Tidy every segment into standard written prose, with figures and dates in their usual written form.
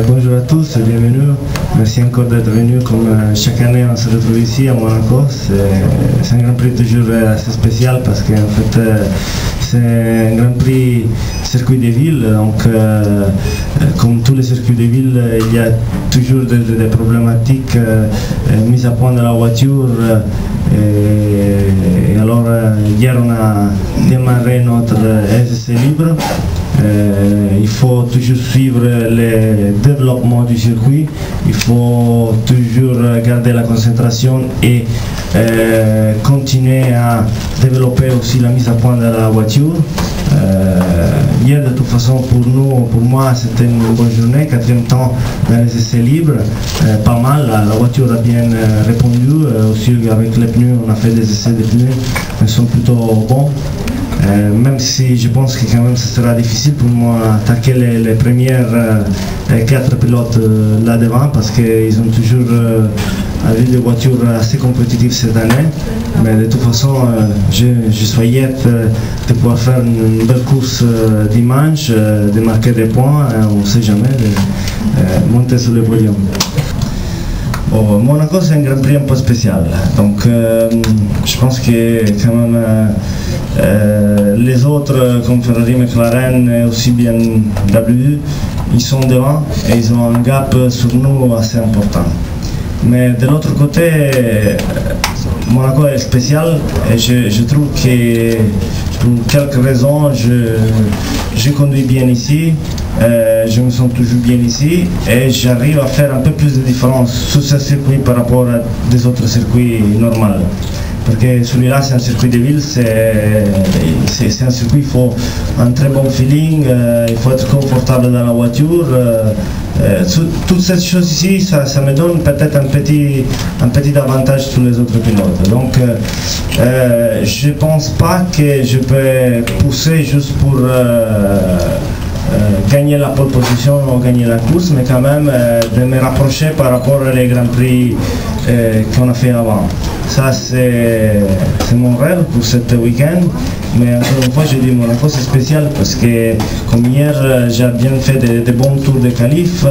Bonjour à tous, bienvenue. Merci encore d'être venus. Comme chaque année, on se retrouve ici à Monaco. C'est un Grand Prix toujours assez spécial parce qu'en fait, c'est un Grand Prix circuit des villes. Donc, comme tous les circuits des villes, il y a toujours des problématiques mises à point de la voiture. Et alors, hier, on a démarré notre essai libre. Il faut toujours suivre le développement du circuit, il faut toujours garder la concentration et continuer à développer aussi la mise à point de la voiture. Hier, de toute façon, pour moi, c'était une bonne journée, 4e temps dans les essais libres, pas mal, la voiture a bien répondu, aussi avec les pneus, on a fait des essais de pneus, ils sont plutôt bons. Même si je pense que quand même ce sera difficile pour moi attaquer les premières 4 pilotes là devant parce qu'ils ont toujours eu des voitures assez compétitives cette année. Mais de toute façon, je souhaite de pouvoir faire une belle course dimanche, de marquer des points, on ne sait jamais, de monter sur le podium. Bon, Monaco, c'est un Grand Prix un peu spécial, donc je pense que quand même les autres comme Ferrari, McLaren et aussi bien W, ils sont devant et ils ont un gap sur nous assez important. Mais de l'autre côté, Monaco est spécial et je trouve que pour quelques raisons, je conduis bien ici, je me sens toujours bien ici et j'arrive à faire un peu plus de différence sur ce circuit par rapport à des autres circuits normaux. Parce que celui-là, c'est un circuit de ville, c'est un circuit, il faut un très bon feeling, il faut être confortable dans la voiture. Toutes ces choses ici, ça me donne peut-être un petit avantage sur les autres pilotes. Donc, je ne pense pas que je peux pousser juste pour gagner la pole position ou gagner la course, mais quand même de me rapprocher par rapport aux Grands Prix qu'on a fait avant. Ça, c'est mon rêve pour cet week-end. Mais encore une fois, je dis Monaco, c'est spécial parce que comme hier, j'ai bien fait des bons tours de qualif,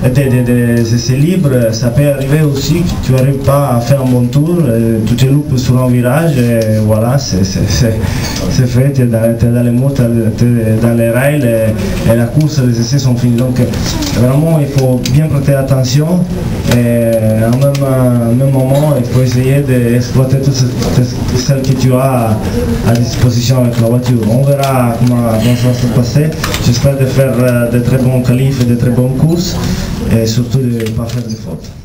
des essais libres. Ça peut arriver aussi que tu n'arrives pas à faire un bon tour, tu te loupes sur un virage et voilà, c'est fait, tu es dans les mots, tu es dans les rails et la course, les essais sont finis. Donc vraiment, il faut bien prêter attention et en même moment, il faut essayer d'exploiter toutes celles que tu as à disposition avec la voiture. On verra comment ça va se passer. J'espère de faire de très bons qualifs et de très bonnes courses et surtout de ne pas faire de fautes.